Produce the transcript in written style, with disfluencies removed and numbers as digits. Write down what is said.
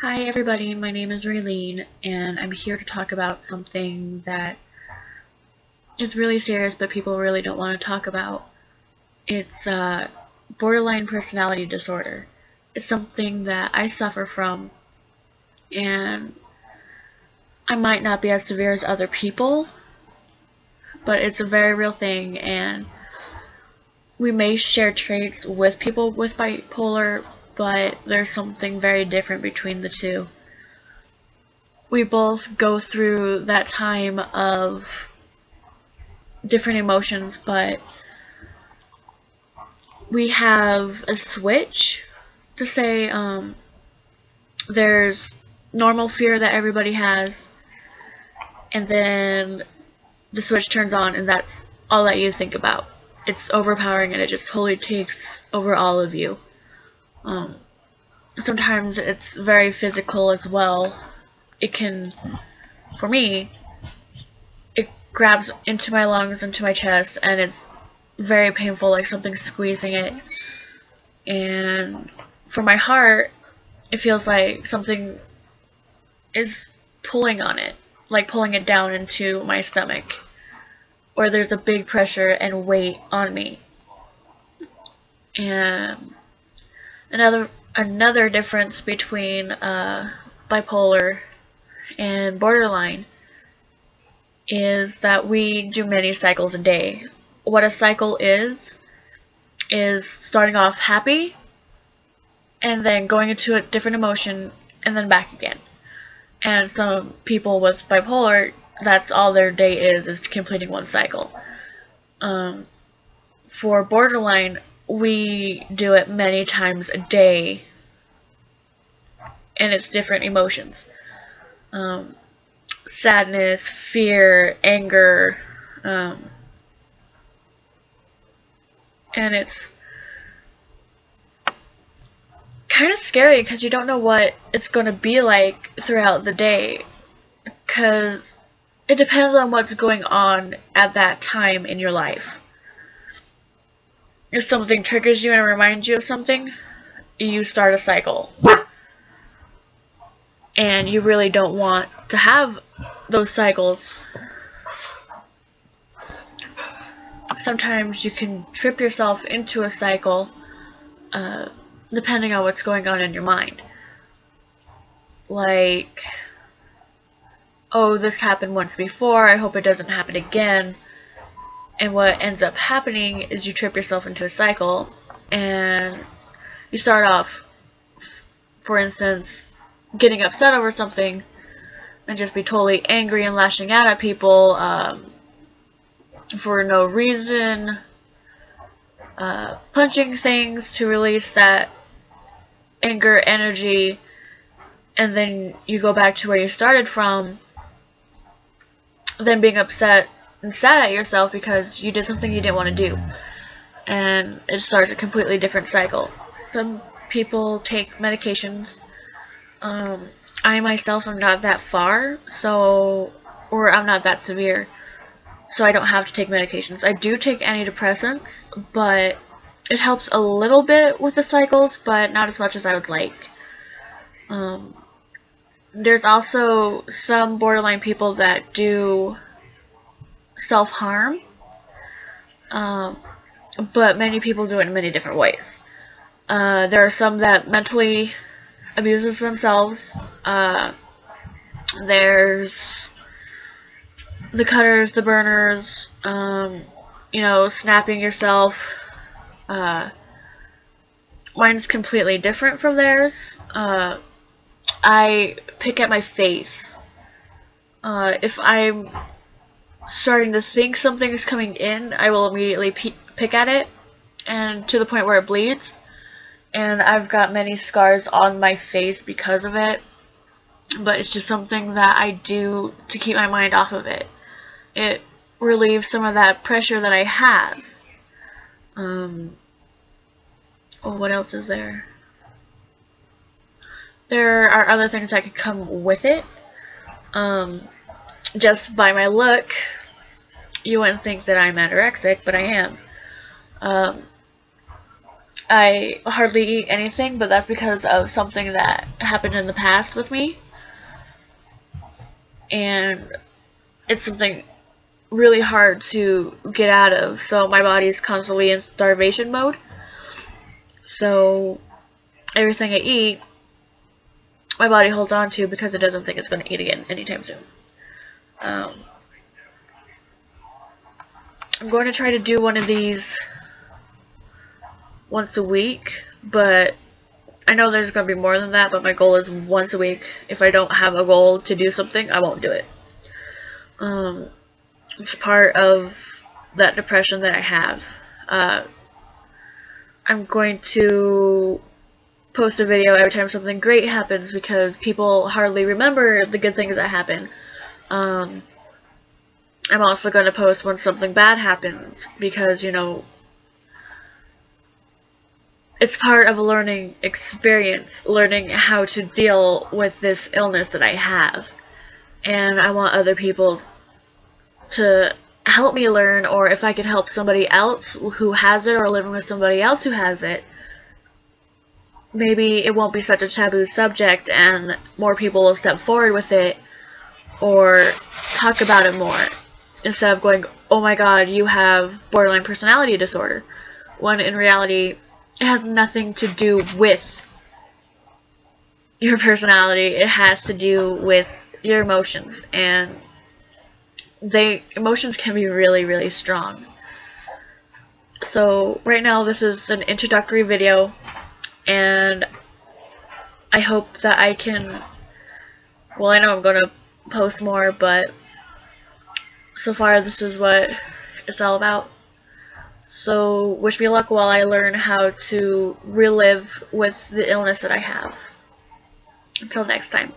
Hi everybody, my name is Rayleene, and I'm here to talk about something that is really serious but people really don't want to talk about. It's borderline personality disorder. It's something that I suffer from, and I might not be as severe as other people, but it's a very real thing, and we may share traits with people with bipolar, but there's something very different between the two. We both go through that time of different emotions, but we have a switch to say there's normal fear that everybody has, and then the switch turns on and that's all that you think about. It's overpowering and it just totally takes over all of you. Sometimes it's very physical as well. It can, for me, it grabs into my lungs, into my chest, and it's very painful, like something's squeezing it. And for my heart, it feels like something is pulling on it, like pulling it down into my stomach, or there's a big pressure and weight on me. And another difference between bipolar and borderline is that we do many cycles a day. What a cycle is starting off happy and then going into a different emotion and then back again. And some people with bipolar, that's all their day is completing one cycle. For borderline, we do it many times a day, and it's different emotions. Sadness, fear, anger, and it's kind of scary because you don't know what it's going to be like throughout the day, because it depends on what's going on at that time in your life. If something triggers you and reminds you of something, you start a cycle. And you really don't want to have those cycles. Sometimes you can trip yourself into a cycle depending on what's going on in your mind. Like, oh, this happened once before, I hope it doesn't happen again. And what ends up happening is you trip yourself into a cycle, and you start off, for instance, getting upset over something and just be totally angry and lashing out at people for no reason, punching things to release that anger energy, and then you go back to where you started from, then being upset and sad at yourself because you did something you didn't want to do, and it starts a completely different cycle. Some people take medications. I myself am not that far, or I'm not that severe, so I don't have to take medications. I do take antidepressants, but it helps a little bit with the cycles, but not as much as I would like. There's also some borderline people that do self-harm, but many people do it in many different ways. There are some that mentally abuses themselves. There's the cutters, the burners, snapping yourself. Mine's completely different from theirs. I pick at my face. If I'm starting to think something's coming in, I will immediately pick at it, and to the point where it bleeds. And I've got many scars on my face because of it, but it's just something that I do to keep my mind off of it. It relieves some of that pressure that I have. What else is there? There are other things that could come with it. Just by my look, you wouldn't think that I'm anorexic, but I am. I hardly eat anything, but that's because of something that happened in the past with me. And it's something really hard to get out of, so my body is constantly in starvation mode. So everything I eat, my body holds on to because it doesn't think it's going to eat again anytime soon. I'm going to try to do one of these once a week, but I know there's going to be more than that, but my goal is once a week. If I don't have a goal to do something, I won't do it. It's part of that depression that I have. I'm going to post a video every time something great happens because people hardly remember the good things that happen. I'm also going to post when something bad happens because, you know, it's part of a learning experience, learning how to deal with this illness that I have. And I want other people to help me learn, or if I could help somebody else who has it or living with somebody else who has it, maybe it won't be such a taboo subject and more people will step forward with it or talk about it more instead of going, oh my god, you have borderline personality disorder, when in reality it has nothing to do with your personality. It has to do with your emotions, and emotions can be really, really strong. So right now this is an introductory video, and I hope that I can, well, I know I'm going to post more, but so far this is what it's all about. So wish me luck while I learn how to relive with the illness that I have. Until next time.